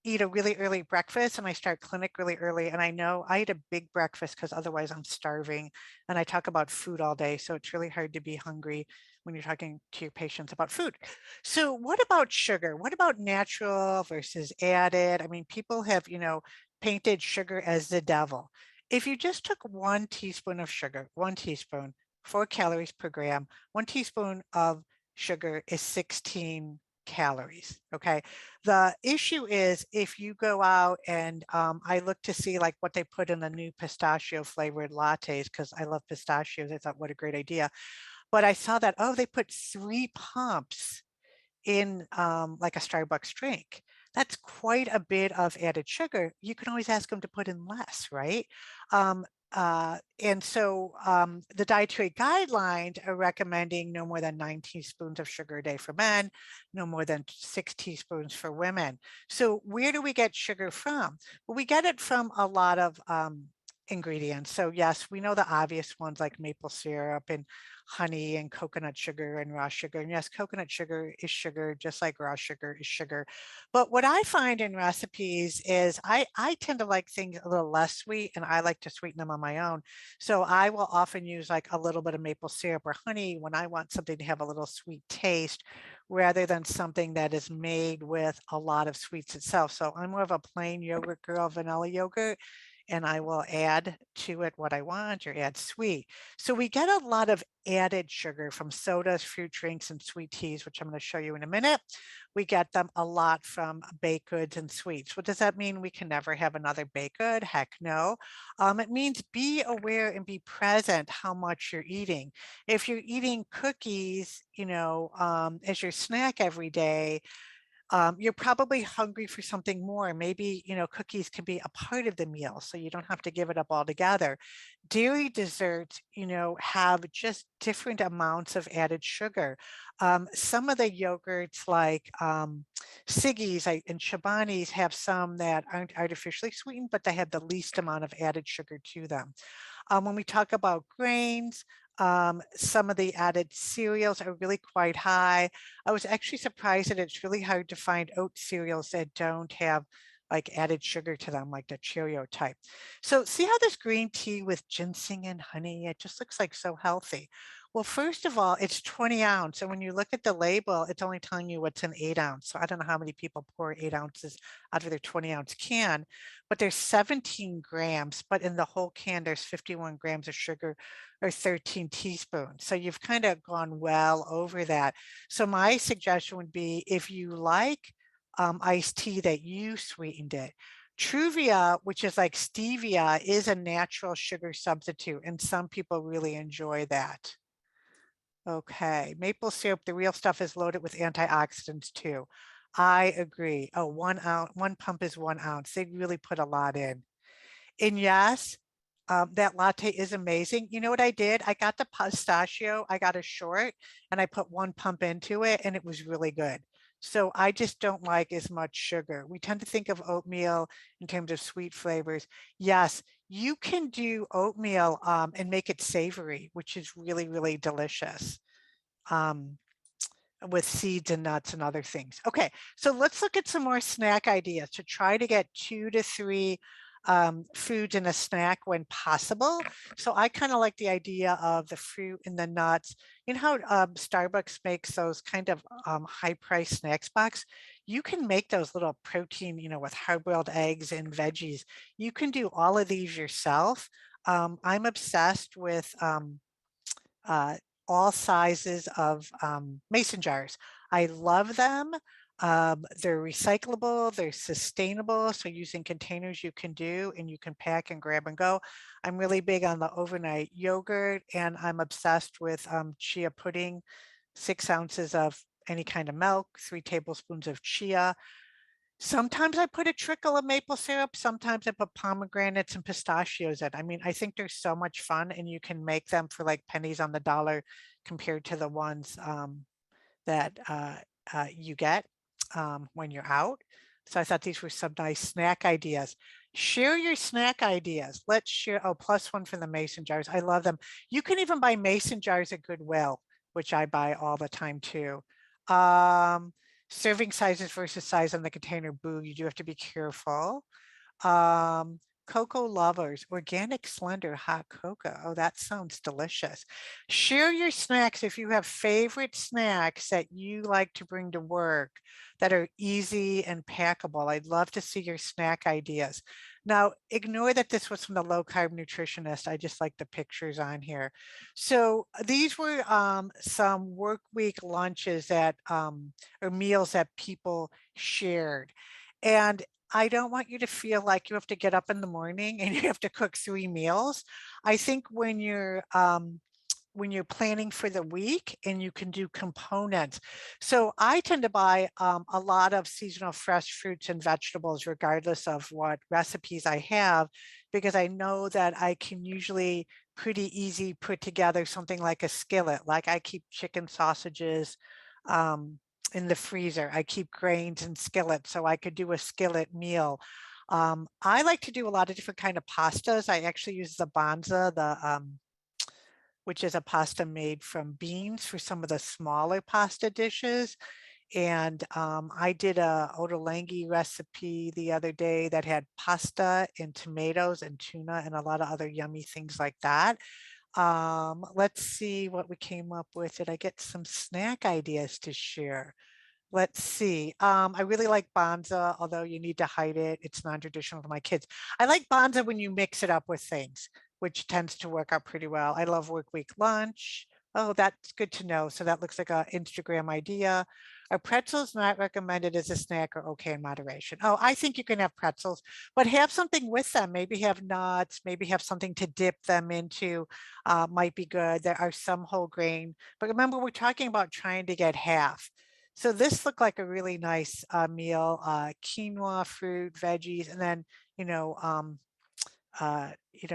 eat a really early breakfast and I start clinic really early. And I know I eat a big breakfast because otherwise I'm starving. And I talk about food all day. So it's really hard to be hungry when you're talking to your patients about food. So what about sugar? What about natural versus added? I mean, people have, painted sugar as the devil. If you just took 1 teaspoon of sugar, 1 teaspoon, 4 calories per gram, 1 teaspoon of sugar is 16 calories. Okay. The issue is if you go out and I look to see like what they put in the new pistachio flavored lattes, because I love pistachios. I thought, what a great idea. But I saw that, oh, they put 3 pumps in like a Starbucks drink. That's quite a bit of added sugar. You can always ask them to put in less, right? And so the dietary guidelines are recommending no more than 9 teaspoons of sugar a day for men, no more than 6 teaspoons for women. So where do we get sugar from? Well, we get it from a lot of ingredients. So yes, we know the obvious ones like maple syrup and honey and coconut sugar and raw sugar. And yes, coconut sugar is sugar, just like raw sugar is sugar. But what I find in recipes is I tend to like things a little less sweet, and I like to sweeten them on my own. So I will often use like a little bit of maple syrup or honey when I want something to have a little sweet taste, rather than something that is made with a lot of sweets itself. So I'm more of a plain yogurt girl, vanilla yogurt, and I will add to it what I want or add sweet. So we get a lot of added sugar from sodas, fruit drinks, and sweet teas, which I'm going to show you in a minute. We get them a lot from baked goods and sweets. What does that mean? We can never have another baked good? Heck no. It means be aware and be present how much you're eating. If you're eating cookies, as your snack every day, you're probably hungry for something more. Maybe, cookies can be a part of the meal, so you don't have to give it up altogether. Dairy desserts, have just different amounts of added sugar. Some of the yogurts like Siggi's and Chobani's have some that aren't artificially sweetened, but they have the least amount of added sugar to them. When we talk about grains, some of the added cereals are really quite high. I was actually surprised that it's really hard to find oat cereals that don't have like added sugar to them, like the Cheerio type. So see how this green tea with ginseng and honey, it just looks like so healthy. Well, first of all, it's 20 ounce. And when you look at the label, it's only telling you what's in 8 ounce. So I don't know how many people pour 8 ounces out of their 20 ounce can, but there's 17 grams, but in the whole can, there's 51 grams of sugar or 13 teaspoons. So you've kind of gone well over that. So my suggestion would be if you like iced tea that you sweetened it. Truvia, which is like stevia, is a natural sugar substitute, and some people really enjoy that. Okay, maple syrup, the real stuff is loaded with antioxidants too. I agree. Oh, 1 ounce, 1 pump is 1 ounce. They really put a lot in. And yes, that latte is amazing. You know what I did? I got the pistachio, I got a short, and I put 1 pump into it, and it was really good. So I just don't like as much sugar. We tend to think of oatmeal in terms of sweet flavors. Yes, you can do oatmeal and make it savory, which is really, really delicious. Um, with seeds and nuts and other things. Okay, so let's look at some more snack ideas to try to get 2 to 3 foods in a snack when possible. So I kind of like the idea of the fruit and the nuts. You know how Starbucks makes those kind of high price snacks box? You can make those little protein, with hard-boiled eggs and veggies. You can do all of these yourself. I'm obsessed with uh, all sizes of mason jars. I love them. They're recyclable, they're sustainable. So using containers you can do and you can pack and grab and go. I'm really big on the overnight yogurt and I'm obsessed with chia pudding, 6 ounces of any kind of milk, 3 tablespoons of chia. Sometimes I put a trickle of maple syrup, sometimes I put pomegranates and pistachios in. I mean, I think they're so much fun and you can make them for like pennies on the dollar compared to the ones that you get when you're out. So I thought these were some nice snack ideas. Share your snack ideas. Let's share. Oh, +1 for the mason jars. I love them. You can even buy mason jars at Goodwill, which I buy all the time too. Um, Serving sizes versus size on the container. Boo, you do have to be careful. Um, Cocoa lovers, organic slender hot cocoa. Oh, that sounds delicious. Share your snacks if you have favorite snacks that you like to bring to work that are easy and packable. I'd love to see your snack ideas. Now, ignore that this was from the low carb nutritionist. I just like the pictures on here. So these were some work week lunches that or meals that people shared. And I don't want you to feel like you have to get up in the morning and you have to cook 3 meals. I think when you're planning for the week and you can do components. So I tend to buy a lot of seasonal fresh fruits and vegetables, regardless of what recipes I have, because I know that I can usually pretty easy put together something like a skillet. Like I keep chicken sausages um, in the freezer. I keep grains in skillets, so I could do a skillet meal. I like to do a lot of different kind of pastas. I actually use the Banza, which is a pasta made from beans for some of the smaller pasta dishes. And I did a ottolenghi recipe the other day that had pasta and tomatoes and tuna and a lot of other yummy things like that. Let's see what we came up with. Did I get some snack ideas to share? Let's see. I really like Banza, although you need to hide it. It's non-traditional for my kids. I like Banza when you mix it up with things, which tends to work out pretty well. I love work week lunch. Oh, that's good to know. So that looks like an Instagram idea. Are pretzels not recommended as a snack or okay in moderation? Oh, I think you can have pretzels, but have something with them. Maybe have nuts, maybe have something to dip them into, might be good. There are some whole grain, but remember, we're talking about trying to get half. So this looked like a really nice meal, quinoa, fruit, veggies, and then, you know,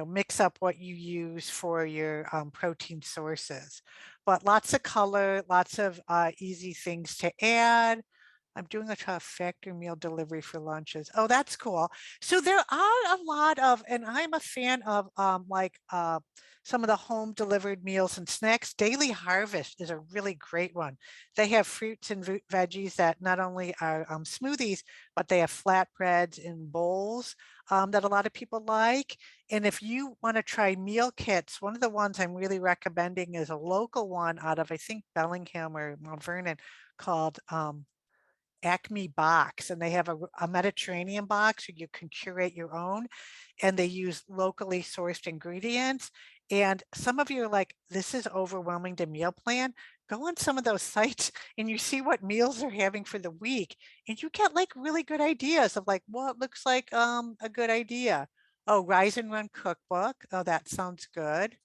mix up what you use for your protein sources. But lots of color, lots of easy things to add. I'm doing a factory meal delivery for lunches. Oh, that's cool. So there are a lot of, and I'm a fan of some of the home delivered meals and snacks. Daily Harvest is a really great one. They have fruits and veggies that not only are smoothies, but they have flatbreads in bowls that a lot of people like. And if you want to try meal kits, one of the ones I'm really recommending is a local one out of, I think, Bellingham or Mount Vernon called Acme Box, and they have a Mediterranean box where you can curate your own, and they use locally sourced ingredients. And some of you are like, this is overwhelming to meal plan. Go on some of those sites and you see what meals they're having for the week, and you get like really good ideas of like what looks like a good idea. Oh, Rise and Run cookbook. Oh, that sounds good.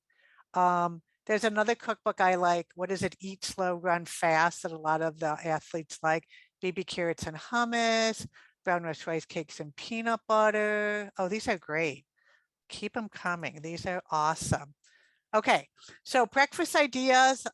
There's another cookbook I like. What is it? Eat Slow, Run Fast, that a lot of the athletes like. Baby carrots and hummus, brown rice cakes and peanut butter. Oh, these are great. Keep them coming. These are awesome. Okay, so breakfast ideas,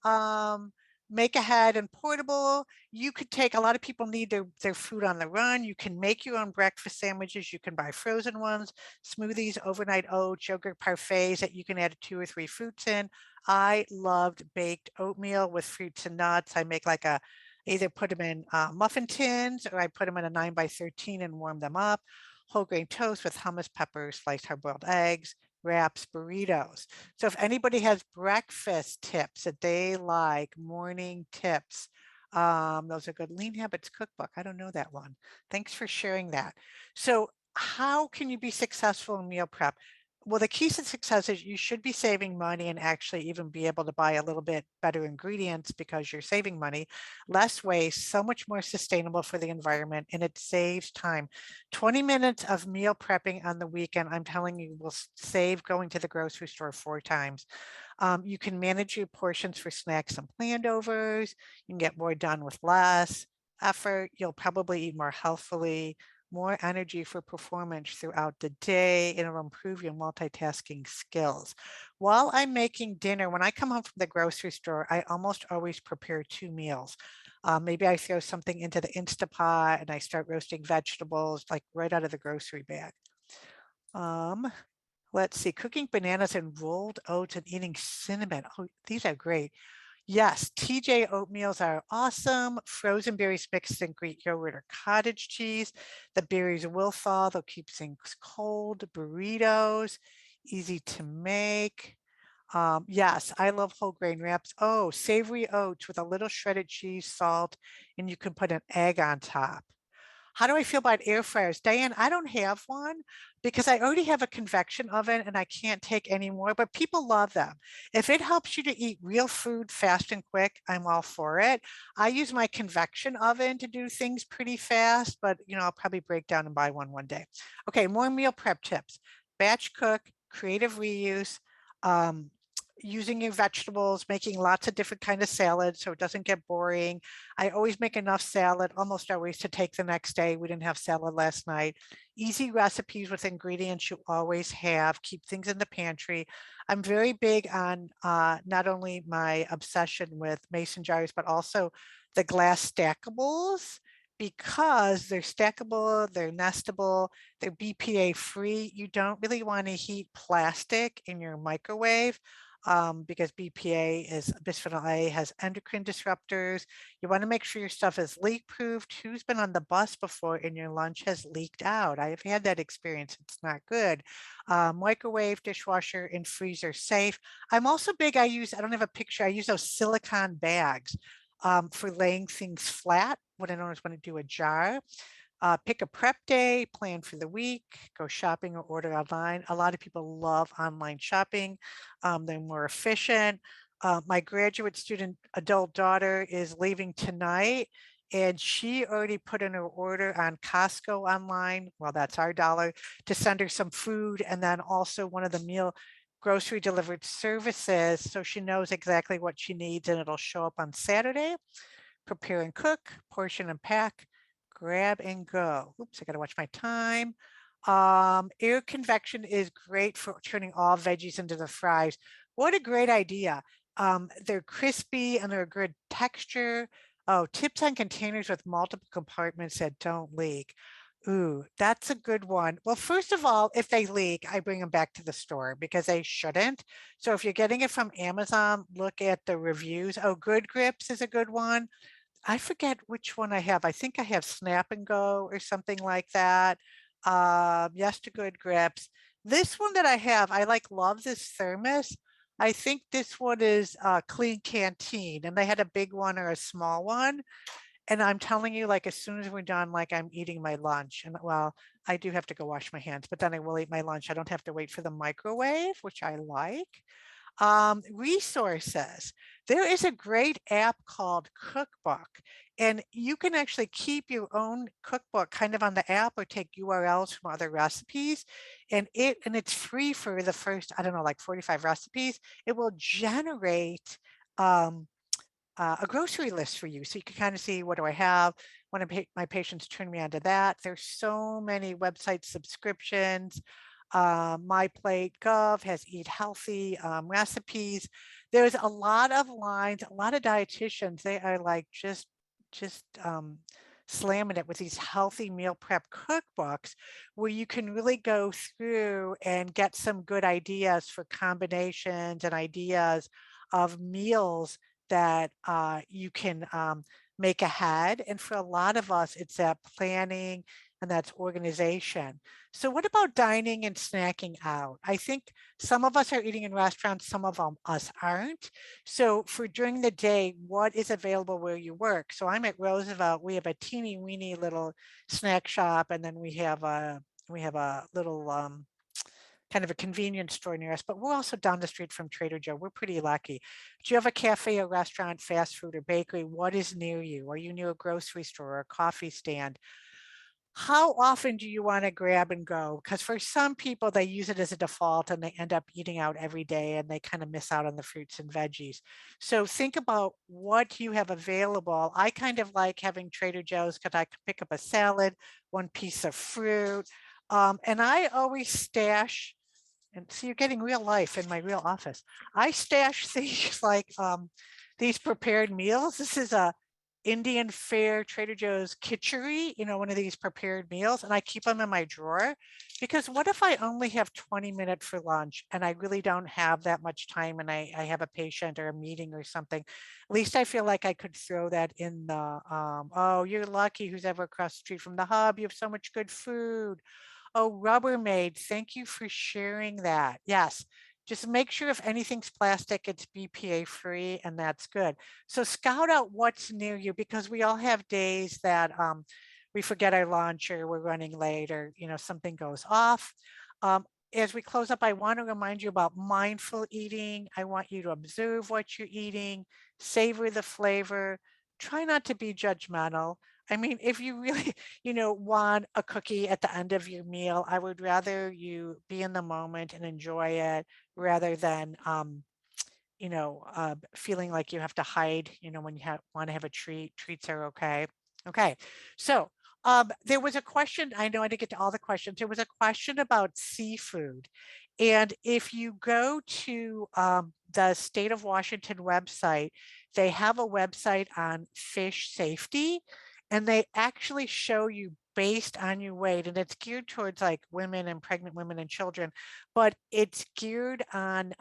make ahead and portable. You could take, a lot of people need their food on the run. You can make your own breakfast sandwiches. You can buy frozen ones, smoothies, overnight oats, yogurt parfaits that you can add 2 or 3 fruits in. I loved baked oatmeal with fruits and nuts. I make like a, either put them in muffin tins or I put them in a 9 by 13 and warm them up. Whole grain toast with hummus, peppers, sliced hard-boiled eggs, wraps, burritos. So if anybody has breakfast tips that they like, morning tips, those are good. Lean Habits Cookbook. I don't know that one. Thanks for sharing that. So how can you be successful in meal prep? Well, the key to success is you should be saving money and actually even be able to buy a little bit better ingredients because you're saving money, less waste, so much more sustainable for the environment, and it saves time. 20 minutes of meal prepping on the weekend, I'm telling you, will save going to the grocery store 4 times. You can manage your portions for snacks and plandovers. You can get more done with less effort. You'll probably eat more healthfully, more energy for performance throughout the day, and it'll improve your multitasking skills. While I'm making dinner, when I come home from the grocery store, I almost always prepare 2 meals. Maybe I throw something into the Instapot and I start roasting vegetables like right out of the grocery bag. Let's see, cooking bananas and rolled oats and eating cinnamon. Oh, these are great. Yes, TJ oatmeals are awesome. Frozen berries mixed in Greek yogurt or cottage cheese. The berries will thaw, they'll keep things cold. Burritos, easy to make. Yes, I love whole grain wraps. Oh, savory oats with a little shredded cheese, salt, and you can put an egg on top. How do I feel about air fryers? Diane, I don't have one because I already have a convection oven and I can't take any more, but people love them. If it helps you to eat real food fast and quick, I'm all for it. I use my convection oven to do things pretty fast, but I'll probably break down and buy one day. Okay, more meal prep tips. Batch cook, creative reuse, um, using your vegetables, making lots of different kind of salads so it doesn't get boring. I always make enough salad, almost always, to take the next day. We didn't have salad last night. Easy recipes with ingredients you always have. Keep things in the pantry. I'm very big on not only my obsession with mason jars, but also the glass stackables because they're stackable, they're nestable, they're BPA free. You don't really want to heat plastic in your microwave because BPA is bisphenol A, has endocrine disruptors. You want to make sure your stuff is leak proofed. Who's been on the bus before and your lunch has leaked out? I've had that experience. It's not good. Microwave, dishwasher, and freezer safe. I'm also big, I don't have a picture, I use those silicone bags for laying things flat when I don't want to do a jar. Pick a prep day, plan for the week, go shopping or order online. A lot of people love online shopping. They're more efficient. My graduate student adult daughter is leaving tonight and she already put in her order on Costco online. Well, that's our dollar to send her some food and then also one of the meal grocery delivered services. So she knows exactly what she needs and it'll show up on Saturday. Prepare and cook, portion and pack, grab and go. Oops, I gotta watch my time. Air convection is great for turning all veggies into the fries. What a great idea. They're crispy and they're a good texture. Oh, tips on containers with multiple compartments that don't leak. Ooh, that's a good one. Well, first of all, if they leak, I bring them back to the store because they shouldn't. So if you're getting it from Amazon, look at the reviews. Oh, Good Grips is a good one. I forget which one I have. I think I have Snap and Go or something like that. Yes to Good Grips. This one that I have, I love this thermos. I think this one is Clean Canteen, and they had a big one or a small one. And I'm telling you, as soon as we're done, I'm eating my lunch. And well, I do have to go wash my hands, but then I will eat my lunch. I don't have to wait for the microwave, which I like. Resources. There is a great app called Cookbook, and you can actually keep your own cookbook kind of on the app or take URLs from other recipes. And it's free for the first, I don't know, like 45 recipes. It will generate um, a grocery list for you. So you can kind of see, what do I have? One of my patients turned me onto that. There's so many website subscriptions. My Plate Gov has Eat Healthy recipes. There's a lot of lines, a lot of dietitians. They are like just slamming it with these healthy meal prep cookbooks where you can really go through and get some good ideas for combinations and ideas of meals that you can make ahead. And for a lot of us, it's that planning and that's organization. So what about dining and snacking out? I think some of us are eating in restaurants, some of us aren't. So for during the day, what is available where you work? So I'm at Roosevelt. We have a teeny weeny little snack shop, and then we have a little kind of a convenience store near us, but we're also down the street from Trader Joe. We're pretty lucky. Do you have a cafe, a restaurant, fast food, or bakery? What is near you? Are you near a grocery store or a coffee stand? How often do you want to grab and go? Because for some people, they use it as a default and they end up eating out every day and they kind of miss out on the fruits and veggies. So think about what you have available. I kind of like having Trader Joe's because I can pick up a salad, one piece of fruit. And I always stash, and so you're getting real life in my real office. I stash things like these prepared meals. This is a Indian fare Trader Joe's khichdi, one of these prepared meals, and I keep them in my drawer because what if I only have 20 minutes for lunch and I really don't have that much time and I have a patient or a meeting or something? At least I feel like I could throw that in the, oh, you're lucky who's ever across the street from the hub. You have so much good food. Oh, Rubbermaid, thank you for sharing that. Yes, just make sure if anything's plastic, it's BPA free, and that's good. So scout out what's near you because we all have days that we forget our lunch or we're running late or something goes off. As we close up, I want to remind you about mindful eating. I want you to observe what you're eating, savor the flavor, try not to be judgmental. I mean, if you really, want a cookie at the end of your meal, I would rather you be in the moment and enjoy it rather than, feeling like you have to hide, when you want to have a treat. Treats are okay. Okay. So there was a question. I know I didn't get to all the questions. There was a question about seafood. And if you go to the State of Washington website, they have a website on fish safety, and they actually show you based on your weight, and it's geared towards like women and pregnant women and children, but it's geared on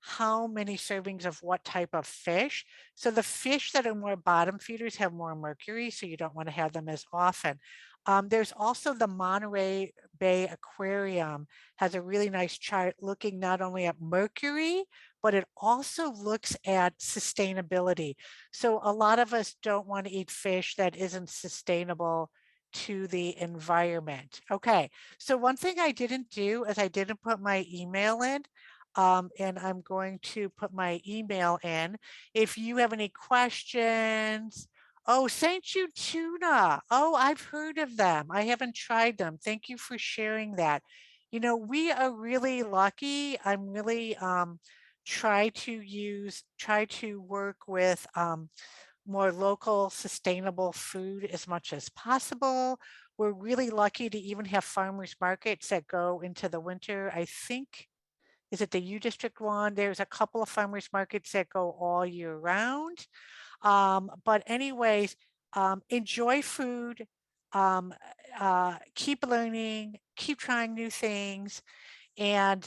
how many servings of what type of fish. So the fish that are more bottom feeders have more mercury, so you don't want to have them as often. There's also the Monterey Bay Aquarium has a really nice chart looking not only at mercury, but it also looks at sustainability. So a lot of us don't want to eat fish that isn't sustainable to the environment. Okay, so one thing I didn't do is I didn't put my email in. And I'm going to put my email in. If you have any questions, oh, St. Jude tuna. Oh, I've heard of them. I haven't tried them. Thank you for sharing that. We are really lucky. I'm really try to work with more local sustainable food as much as possible. We're really lucky to even have farmers markets that go into the winter. I think, is it the U District one? There's a couple of farmers markets that go all year round. But anyways, enjoy food, keep learning, keep trying new things, and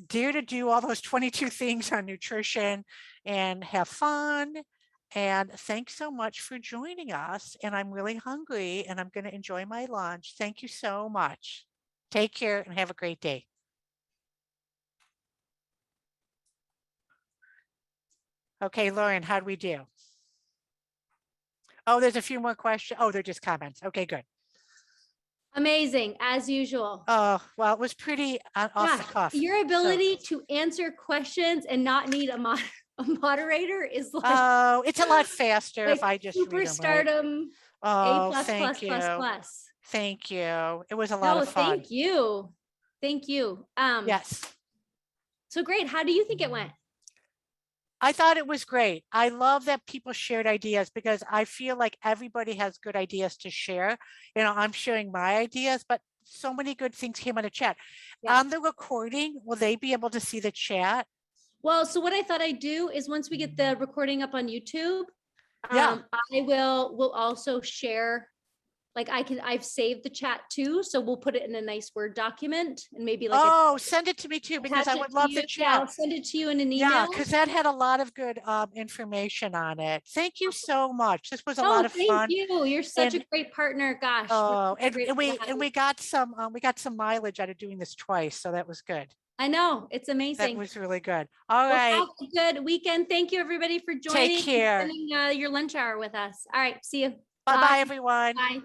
dare to do all those 22 things on nutrition and have fun. And thanks so much for joining us. And I'm really hungry and I'm going to enjoy my lunch. Thank you so much. Take care and have a great day. Okay, Lauren, how do we do? Oh, there's a few more questions. Oh, they're just comments. Okay, good. Amazing, as usual. Oh, well, it was pretty off the Gosh, cuff. your So, ability to answer questions and not need a moderator is like, oh, it's a lot faster if like I just read them, right? superstardom, A Oh, plus plus thank plus you. plus. Thank you. It was a lot No, of fun. thank you. Thank you. Yes. So great. How do you think it went? I thought it was great. I love that people shared ideas because I feel like everybody has good ideas to share. You know, I'm sharing my ideas, but so many good things came out of chat. Yeah. On the recording, will they be able to see the chat? Well, so what I thought I'd do is once we get the recording up on YouTube, Yeah. we'll also share, like I've saved the chat too. So we'll put it in a nice Word document and maybe like Oh, send it to me too, because attach I it would to love the you. Yeah, chat. I'll send it to you in an Yeah, email. because that had a lot of good information on it. Thank you so much. This was a lot Oh, of thank fun. you. You're such a great partner. Gosh, we're Oh, so grateful to have you. we got some mileage out of doing this twice, so that was good. I know, it's That amazing. was really good. All Well, right. have a good weekend. Thank you everybody for Take joining and care. spending your lunch hour with us. All right, see you. Bye Bye. bye, everyone. Bye.